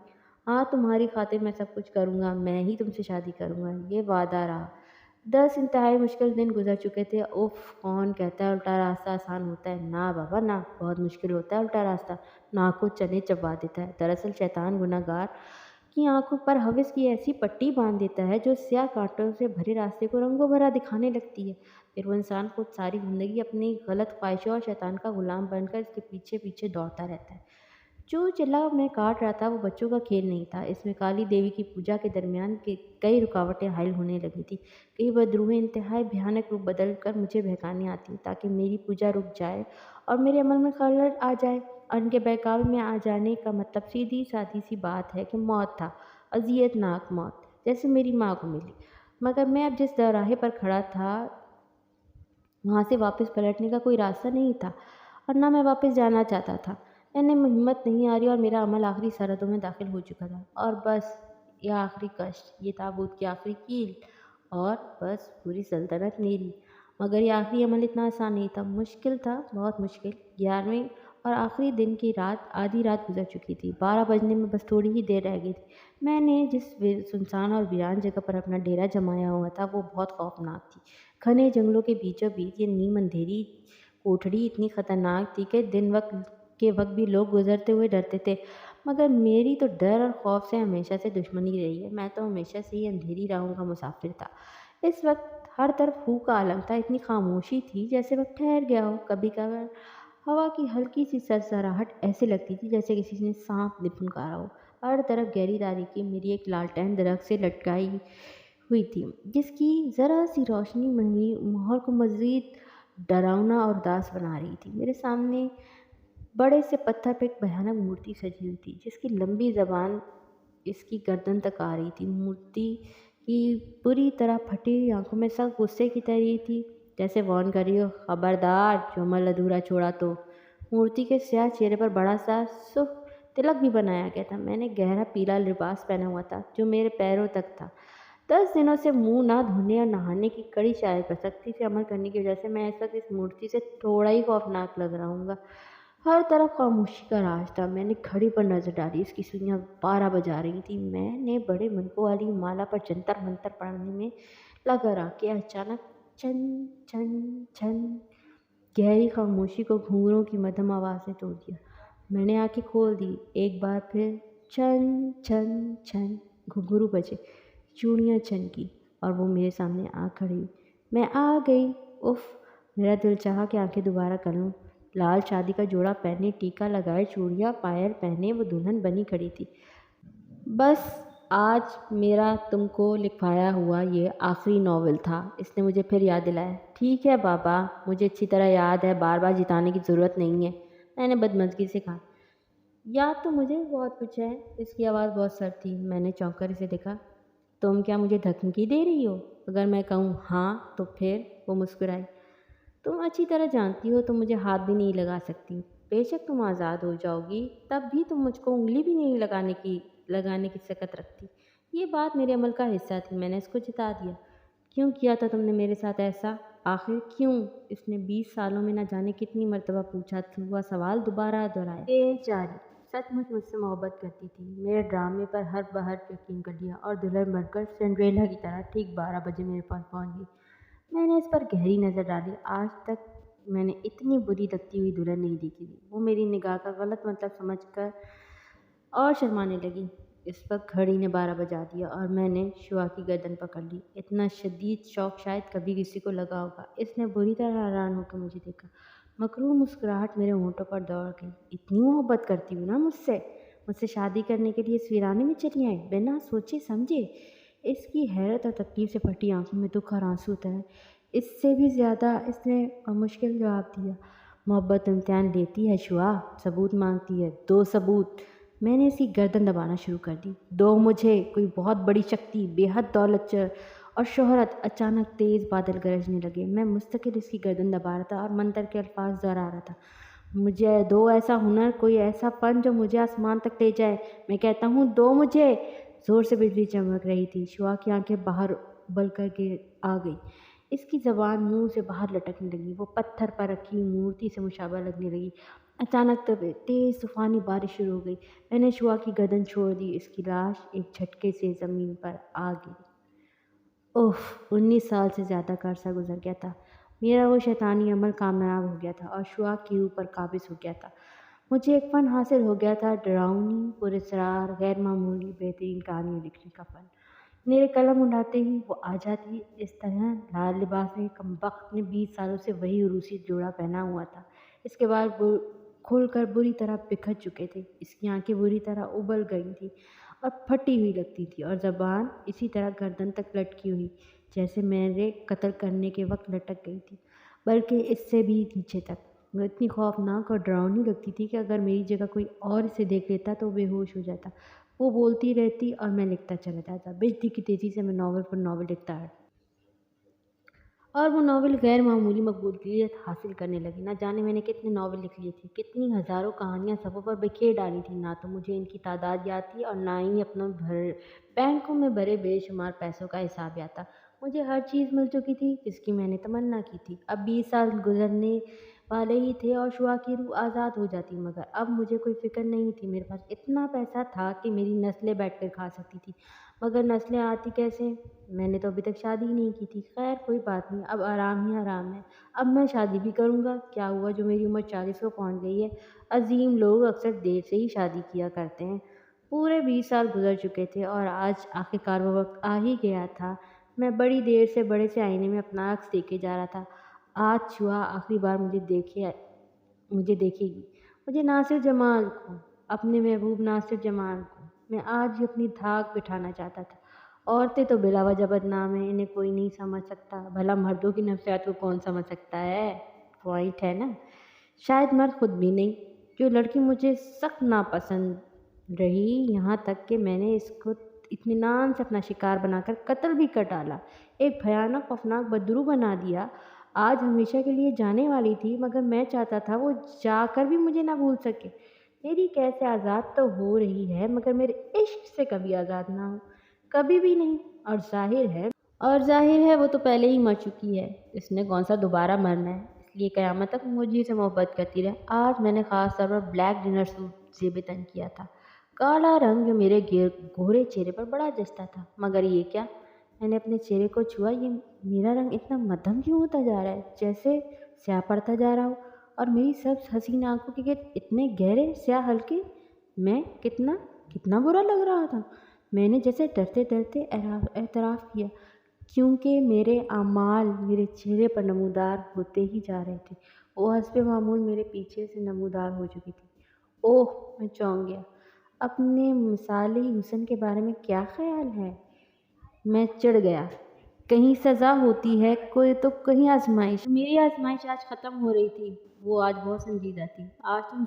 हाँ, तुम्हारी खातिर मैं सब कुछ करूँगा, मैं ही तुमसे शादी करूँगा, ये वादा रहा। 10 इंतहाई मुश्किल दिन गुज़र चुके थे। उफ़! कौन कहता है उल्टा रास्ता आसान होता है? ना बाबा ना, बहुत मुश्किल होता है उल्टा रास्ता। नाक को चने चबा देता है। दरअसल शैतान गुनहगार की आंखों पर हवस की ऐसी पट्टी बांध देता है जो स्याह कांटों से भरे रास्ते को रंगों भरा दिखाने लगती है। फिर वो इंसान खुद सारी ज़िंदगी अपनी गलत ख्वाहिशों और शैतान का गुलाम बनकर इसके पीछे पीछे दौड़ता रहता है। जो चिल्ला मैं काट रहा था वो बच्चों का खेल नहीं था। इसमें काली देवी की पूजा के दरमियान के कई रुकावटें हायल होने लगी थी। कई बदरूहें इंतहाई भयानक रूप बदल कर मुझे बहकाने आती ताकि मेरी पूजा रुक जाए और मेरे अमल में खलल आ जाए। और इनके बहकावे में आ जाने का मतलब सीधी सादी सी बात है कि मौत था, अजियतनाक मौत, जैसे मेरी माँ को मिली। मगर मैं अब जिस दौराहे पर खड़ा था वहाँ से वापस पलटने का कोई रास्ता नहीं था, और ना मैं वापस जाना चाहता था। मैंने हिम्मत नहीं आ रही, और मेरा अमल आखिरी सरहदों में दाखिल हो चुका था। और बस ये आखिरी कष्ट, ये ताबूत की आखिरी कील, और बस पूरी सल्तनत मेरी। मगर ये आखिरी अमल इतना आसान नहीं था, मुश्किल था, बहुत मुश्किल। 11वें और आखिरी दिन की रात, आधी रात गुजर चुकी थी। 12 बजने में बस थोड़ी ही देर रह गई थी। मैंने जिस सुनसान और वीरान जगह पर अपना डेरा जमाया हुआ था वो बहुत खौफनाक थी। घने जंगलों के बीचों बीच ये नीम अंधेरी कोठड़ी इतनी खतरनाक थी कि दिन वक्त भी लोग गुजरते हुए डरते थे। मगर मेरी तो डर और खौफ से हमेशा से दुश्मनी रही है। मैं तो हमेशा से ही अंधेरी राहों का मुसाफिर था। इस वक्त हर तरफ हू का आलम था। इतनी खामोशी थी जैसे वक्त ठहर गया हो। कभी कभार हवा की हल्की सी सरसराहट ऐसे लगती थी जैसे किसी ने सांप ने फुनकारा हो। हर तरफ गहरी तारीकी मेरी एक लालटेन दरख्त से लटकाई हुई थी, जिसकी ज़रा सी रोशनी माहौल को मज़ीद डरावना और उदास बना रही थी। मेरे सामने बड़े से पत्थर पर एक भयानक मूर्ति सजी हुई थी, जिसकी लंबी ज़बान इसकी गर्दन तक आ रही थी। मूर्ति की पूरी तरह फटी हुई आंखों में सख्त गुस्से की तहरीर थी, जैसे वार्न कर रही हो, खबरदार जो अमल अधूरा छोड़ा तो। मूर्ति के स्याह चेहरे पर बड़ा सा सुर्ख तिलक भी बनाया गया था। मैंने गहरा पीला लिबास पहना हुआ था जो मेरे पैरों तक था। 10 दिनों से मुंह ना धोने और नहाने की कड़ी शारीरिक पर सख्ती से अमल करने की वजह से मैं इस वक्त इस मूर्ति से थोड़ा ही खौफनाक लग रहा हूँ। हर तरफ खामोशी का राज था। मैंने घड़ी पर नजर डाली, इसकी सुइयां 12 बजा रही थी। मैंने बड़े मनकों वाली माला पर जंतर मंतर पढ़ने में लगा रहा कि अचानक छन छन छन गहरी खामोशी को घूंघरों की मध्यम आवाज ने तोड़ दिया। मैंने आंखें खोल दी। एक बार फिर छन छन छन घुंघरू बजे, चूड़ियाँ छनकी और वो मेरे सामने आ खड़ी। मैं आ गई। उफ, मेरा दिल चाहा कि आंखें दोबारा कर लूँ। लाल शादी का जोड़ा पहने, टीका लगाए, चूड़ियाँ पायल पहने वो दुल्हन बनी खड़ी थी। बस आज मेरा तुमको लिखवाया हुआ ये आखिरी नॉवल था, इसने मुझे फिर याद दिलाया। ठीक है बाबा, मुझे अच्छी तरह याद है, बार बार जिताने की ज़रूरत नहीं है, मैंने बदमज़गी से कहा। याद तो मुझे बहुत कुछ है। इसकी आवाज़ बहुत सर थी। मैंने चौंक कर इसे देखा। तुम क्या मुझे धमकी दे रही हो? अगर मैं कहूँ हाँ तो फिर? वो मुस्कुराई। तुम अच्छी तरह जानती हो तुम मुझे हाथ भी नहीं लगा सकती। बेशक तुम आज़ाद हो जाओगी, तब भी तुम मुझको उंगली भी नहीं लगाने की सकत रखती। ये बात मेरे अमल का हिस्सा थी, मैंने इसको जिता दिया। क्यों किया था तुमने मेरे साथ ऐसा? आखिर क्यों? इसने 20 सालों में न जाने कितनी मर्तबा पूछा था, वह सवाल दोबारा दोहराया। बेचारी सचमुच मुझसे मोहब्बत करती थी। मेरे ड्रामे पर हर बहर यकीन कर लिया और दुल्हन बनकर सिंड्रेला की तरह ठीक 12 बजे मेरे पास पहुंच गई। मैंने इस पर गहरी नज़र डाली। आज तक मैंने इतनी बुरी लगती हुई दुल्हन नहीं देखी थी। वो मेरी निगाह का गलत मतलब समझकर और शर्माने लगी। इस वक्त घड़ी ने 12 बजा दिया और मैंने शुआ की गर्दन पकड़ ली। इतना शदीद शौक शायद कभी किसी को लगा होगा। इसने बुरी तरह हैरान होकर मुझे देखा। मकरूर मुस्कुराहट मेरे होंठों पर दौड़ गई। इतनी मोहब्बत करती हूँ ना मुझसे मुझसे शादी करने के लिए इस वीराने में चली आई, बिना सोचे समझे? इसकी हैरत और तकलीफ से फटी आंखों में दुख और आंसू उतरे। इससे भी ज़्यादा इसने मुश्किल जवाब दिया। मोहब्बत इम्तिहान लेती है शुआ, सबूत मांगती है। 2 सबूत। मैंने इसकी गर्दन दबाना शुरू कर दी। 2 मुझे। कोई बहुत बड़ी शक्ति, बेहद दौलत और शोहरत। अचानक तेज़ बादल गरजने लगे। मैं मुस्तकिल इसकी गर्दन दबा रहा था और मंतर के अल्फाज दोहरा रहा था। मुझे 2 ऐसा हुनर, कोई ऐसा फन जो मुझे आसमान तक ले जाए। मैं कहता हूँ 2 मुझे। ज़ोर से बिजली चमक रही थी। शुआ की आंखें बाहर उबल कर के आ गई। इसकी ज़बान मुंह से बाहर लटकने लगी। वो पत्थर पर रखी मूर्ति से मुशाबह लगने लगी। अचानक तब तेज़ तूफ़ानी बारिश शुरू हो गई। मैंने शुआ की गर्दन छोड़ दी। इसकी लाश एक झटके से ज़मीन पर आ गिरी। उफ, 19 साल से ज़्यादा का अरसा गुजर गया था। मेरा वो शैतानी अमल कामयाब हो गया था और शुआ की रूह पर काबिज़ हो गया था। मुझे एक फ़न हासिल हो गया था, डरावनी, पुरस्रार, गैर मामूली बेहतरीन कहानियाँ लिखने का फ़न। मेरे कलम उठाते ही वो आ जाती। इस तरह लाल लिबास में कमबख्त ने 20 सालों से वही उरूसी जोड़ा पहना हुआ था। इसके बाल खुलकर बुरी तरह बिखर चुके थे। इसकी आंखें बुरी तरह उबल गई थी और फटी हुई लगती थी और ज़बान इसी तरह गर्दन तक लटकी हुई, जैसे मेरे कत्ल करने के वक्त लटक गई थी, बल्कि इससे भी नीचे तक। वो इतनी खौफनाक और डरावनी लगती थी कि अगर मेरी जगह कोई और इसे देख लेता तो बेहोश हो जाता। वो बोलती रहती और मैं लिखता चला जाता। बिजली की तेज़ी से मैं नॉवल पर नॉवल लिखता है और वो नॉवल गैर मामूली मकबूलियत हासिल करने लगी। ना जाने मैंने कितने नॉवल लिख लिए थे, कितनी हज़ारों कहानियाँ सफ़ों पर बिखेर डाली थी। ना तो मुझे इनकी तादाद याद थी और ना ही अपनों बैंकों में भरे बेशुमार पैसों का हिसाब याद था। मुझे हर चीज़ मिल चुकी थी जिसकी मैंने तमन्ना की थी। अब 20 साल गुजरने वाले ही थे और शुआ की रूह आज़ाद हो जाती, मगर अब मुझे कोई फ़िक्र नहीं थी। मेरे पास इतना पैसा था कि मेरी नस्लें बैठकर खा सकती थी, मगर नस्लें आती कैसे? मैंने तो अभी तक शादी ही नहीं की थी। खैर कोई बात नहीं, अब आराम ही आराम है। अब मैं शादी भी करूँगा। क्या हुआ जो मेरी उम्र 40 को पहुँच गई है? अजीम लोग अक्सर देर से ही शादी किया करते हैं। पूरे 20 साल गुजर चुके थे और आज आखिरकार वो वक्त आ ही गया था। मैं बड़ी देर से बड़े से आईने में अपना अक्स देखे जा रहा था। आज शुआ आखिरी बार मुझे देखेगी। मुझे नासिर जमाल को, अपने महबूब नासिर जमाल को मैं आज ही अपनी धाक बिठाना चाहता था। औरतें तो बिला वजह बदनाम हैं, इन्हें कोई नहीं समझ सकता। भला मर्दों की नफसियात को कौन समझ सकता है? पॉइंट है ना। शायद मर्द खुद भी नहीं। जो लड़की मुझे सख्त नापसंद रही, यहाँ तक कि मैंने इसको इत्मीनान से अपना शिकार बनाकर कत्ल भी कर डाला, एक भयानक खौफनाक बदरू बना दिया। آج ہمیشہ کے لیے جانے والی تھی، مگر میں چاہتا تھا وہ جا کر بھی مجھے نہ بھول سکے۔ میری کیسے آزاد تو ہو رہی ہے، مگر میرے عشق سے کبھی آزاد نہ ہو، کبھی بھی نہیں۔ اور ظاہر ہے وہ تو پہلے ہی مر چکی ہے، اس نے کون سا دوبارہ مرنا ہے؟ اس لیے قیامت تک مجھے سے محبت کرتی رہے۔ آج میں نے خاص طور پر بلیک ڈنر سوٹ زیب تن کیا تھا، کالا رنگ جو میرے گورے چہرے پر بڑا جچتا تھا۔ مگر یہ کیا؟ میں نے اپنے چہرے کو چھوا، یہ میرا رنگ اتنا مدھم کیوں ہوتا جا رہا ہے، جیسے سیاہ پڑتا جا رہا ہو، اور میری سب حسین آنکھوں کے گرد اتنے گہرے سیاہ حلقے۔ میں کتنا برا لگ رہا تھا۔ میں نے جیسے ڈرتے ڈرتے اعتراف کیا، کیونکہ میرے اعمال میرے چہرے پر نمودار ہوتے ہی جا رہے تھے۔ وہ حسب معمول میرے پیچھے سے نمودار ہو چکی تھی۔ اوہ! میں چونک گیا۔ اپنے مثالی حسن کے بارے میں کیا خیال ہے؟ میں چڑھ گیا۔ کہیں سزا ہوتی ہے کوئی تو کہیں آزمائش۔ میری آزمائش آج ختم ہو رہی تھی، وہ آج بہت سنجیدہ تھی۔ آج تم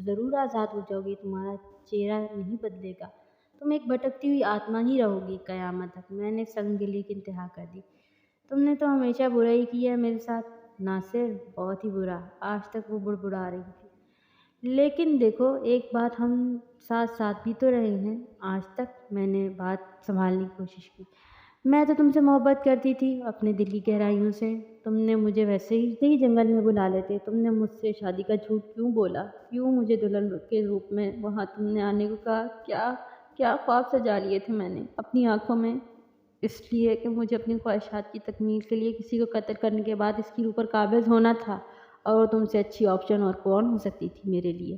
ضرور آزاد ہو جاؤ گی، تمہارا چہرہ نہیں بدلے گا، تم ایک بھٹکتی ہوئی آتما ہی رہو گی قیامت تک۔ میں نے سنگ دلی کی انتہا کر دی۔ تم نے تو ہمیشہ برا ہی کیا ہے میرے ساتھ ناصر، بہت ہی برا۔ آج تک وہ بڑبڑا رہی تھی۔ لیکن دیکھو، ایک بات، ہم ساتھ بھی تو رہے ہیں آج تک۔ میں نے بات سنبھالنے کی کوشش کی۔ میں تو تم سے محبت کرتی تھی، اپنے دل کی گہرائیوں سے۔ تم نے مجھے ویسے ہی جنگل میں بلا لیتے۔ تم نے مجھ سے شادی کا جھوٹ کیوں بولا؟ کیوں مجھے دلہن کے روپ میں وہاں تم نے آنے کو کہا؟ کیا خواب سجا لیے تھے میں نے اپنی آنکھوں میں، اس لیے کہ مجھے اپنی خواہشات کی تکمیل کے لیے کسی کو قتل کرنے کے بعد اس کی روح پر قابض ہونا تھا، اور تم سے اچھی آپشن اور کون ہو سکتی تھی میرے لیے؟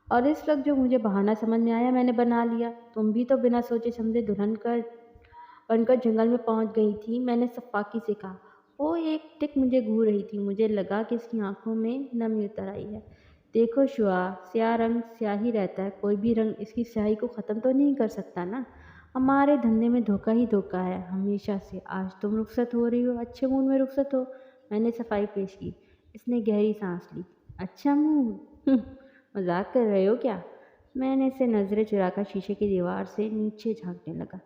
اور اس وقت جو مجھے بہانہ سمجھ میں آیا میں نے بنا لیا۔ تم بھی تو بنا سوچے سمجھے دلہن بن کر جنگل میں پہنچ گئی تھی۔ میں نے صفاقی سے کہا۔ وہ ایک ٹک مجھے گھور رہی تھی۔ مجھے لگا کہ اس کی آنکھوں میں نمی اتر آئی ہے۔ دیکھو شعاع، سیاہ رنگ سیاہ ہی رہتا ہے، کوئی بھی رنگ اس کی سیاہی کو ختم تو نہیں کر سکتا نا۔ ہمارے دھندے میں دھوکہ ہی دھوکہ ہے ہمیشہ سے۔ آج تم رخصت ہو رہی ہو، اچھے موڈ میں رخصت ہو۔ میں نے صفائی پیش کی۔ اس نے گہری سانس لی۔ اچھا موڈ؟ مذاق کر رہے ہو کیا؟ میں نے اسے نظریں چرا کر شیشے کی دیوار سے نیچے جھانکنے لگا۔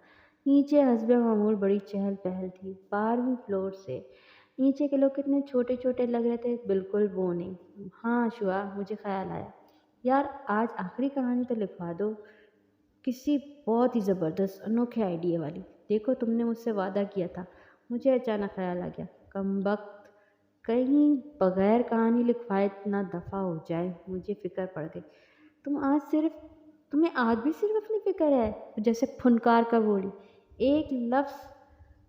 نیچے حسب معمول بڑی چہل پہل تھی۔ 12ویں فلور سے نیچے کے لوگ کتنے چھوٹے چھوٹے لگ رہے تھے، بالکل وہ نہیں۔ ہاں شعاع، مجھے خیال آیا، یار آج آخری کہانی تو لکھوا دو، کسی بہت ہی زبردست انوکھے آئیڈیا والی۔ دیکھو، تم نے مجھ سے وعدہ کیا تھا۔ مجھے اچانک خیال آ گیا، کمبخت، کہیں بغیر کہانی لکھوائے نہ دفع ہو جائے۔ مجھے فکر پڑ گئی۔ تمہیں آج بھی صرف اپنی فکر ہے؟ جیسے پھنکار کا بولی۔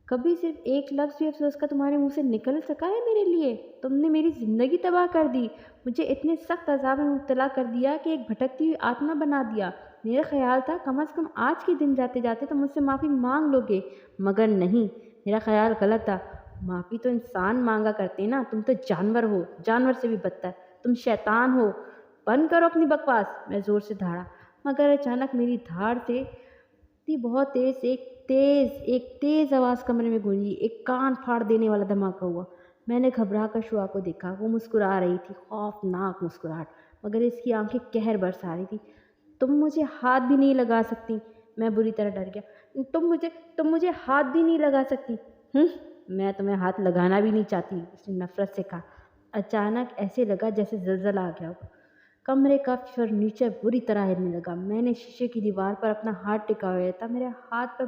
کبھی صرف ایک لفظ بھی افسوس کا تمہارے منہ سے نکل سکا ہے میرے لیے؟ تم نے میری زندگی تباہ کر دی، مجھے اتنے سخت عذاب میں مبتلا کر دیا کہ ایک بھٹکتی ہوئی آتما بنا دیا۔ میرا خیال تھا کم از کم آج کے دن جاتے جاتے تم مجھ سے معافی مانگ لو گے، مگر نہیں، میرا خیال غلط تھا۔ معافی تو انسان مانگا کرتے نا، تم تو جانور ہو، جانور سے بھی بدتر، تم شیطان ہو۔ بند کرو اپنی بکواس، میں زور سے دھاڑا، مگر اچانک میری دھاڑ سے بہت ایک تیز آواز کمرے میں گونجی، ایک کان پھاڑ دینے والا دھماکہ ہوا۔ میں نے گھبرا کر شعاع کو دیکھا، وہ مسکرا رہی تھی، خوفناک مسکراہٹ، مگر اس کی آنکھیں قہر برسا رہی تھی۔ تم مجھے ہاتھ بھی نہیں لگا سکتی۔ میں بری طرح ڈر گیا۔ تم مجھے ہاتھ بھی نہیں لگا سکتی؟ میں تمہیں ہاتھ لگانا بھی نہیں چاہتی، اس نے نفرت سے کہا۔ اچانک ایسے لگا جیسے زلزلہ آ گیا ہو۔ کمرے کا فرنیچر بری طرح ہلنے لگا۔ میں نے شیشے کی دیوار پر اپنا ہاتھ ٹکا ہوا تھا، میرا ہاتھ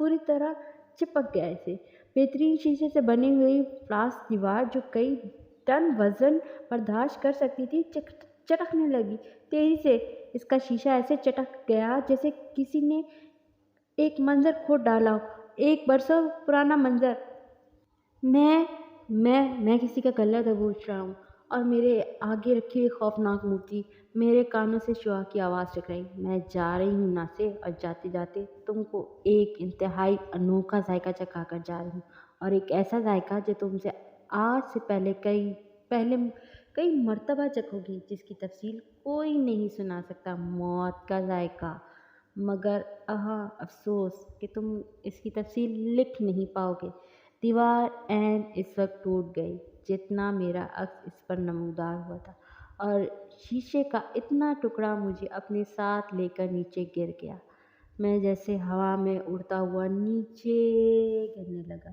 بری طرح چپک گیا۔ اسے بہترین شیشے سے بنی ہوئی فلاس دیوار جو کئی ٹن وزن برداشت کر سکتی تھی چٹکنے لگی تیزی سے۔ اس کا شیشہ ایسے چٹک گیا جیسے کسی نے ایک منظر کھود ڈالا ہو، ایک برسوں پرانا منظر۔ میں کسی کا گلا دبوچ رہا ہوں، اور میرے آگے رکھی ہوئی خوفناک مورتی۔ میرے کانوں سے شعاع کی آواز ٹکرائی۔ میں جا رہی ہوں ناصر، اور جاتے جاتے تم کو ایک انتہائی انوکھا ذائقہ چکھا کر جا رہی ہوں، اور ایک ایسا ذائقہ جو تم سے آج سے پہلے کئی مرتبہ چکھو گی، جس کی تفصیل کوئی نہیں سنا سکتا۔ موت کا ذائقہ۔ مگر افسوس کہ تم اس کی تفصیل لکھ نہیں پاؤ گے۔ دیوار عین اس وقت ٹوٹ گئی جتنا میرا عکس اس پر نمودار ہوا تھا، اور شیشے کا اتنا ٹکڑا مجھے اپنے ساتھ لے کر نیچے گر گیا۔ میں جیسے ہوا میں اڑتا ہوا نیچے گرنے لگا۔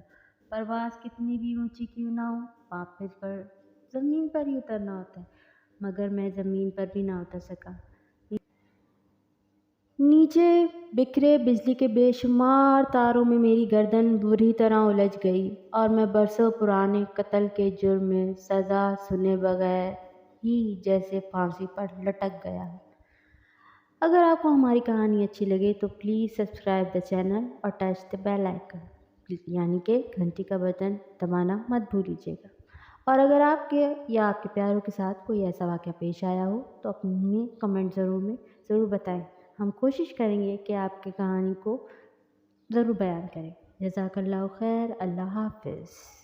परवाज़ कितनी भी ऊँची क्यों ना हो, वापस पर ज़मीन पर ही उतरना होता है, मगर मैं ज़मीन पर भी ना उतर सका। नीचे बिखरे बिजली के बेशुमार तारों में मेरी गर्दन बुरी तरह उलझ गई और मैं बरसों पुराने कत्ल के जुर्म में सज़ा सुने बगैर ही जैसे फांसी पर लटक गया। अगर आपको हमारी कहानी अच्छी लगे तो प्लीज़ सब्सक्राइब द चैनल और टच द बेल आइकन, यानी कि घंटी का बटन दबाना मत भूलिएगा। और अगर आपके या आपके प्यारों के साथ कोई ऐसा वाक़या पेश आया हो तो अपने कमेंट ज़रूर बताएं। हम कोशिश करेंगे कि आपकी कहानी को ज़रूर बयान करें। जज़ाकल्लाह खैर। अल्लाह हाफ़िज़।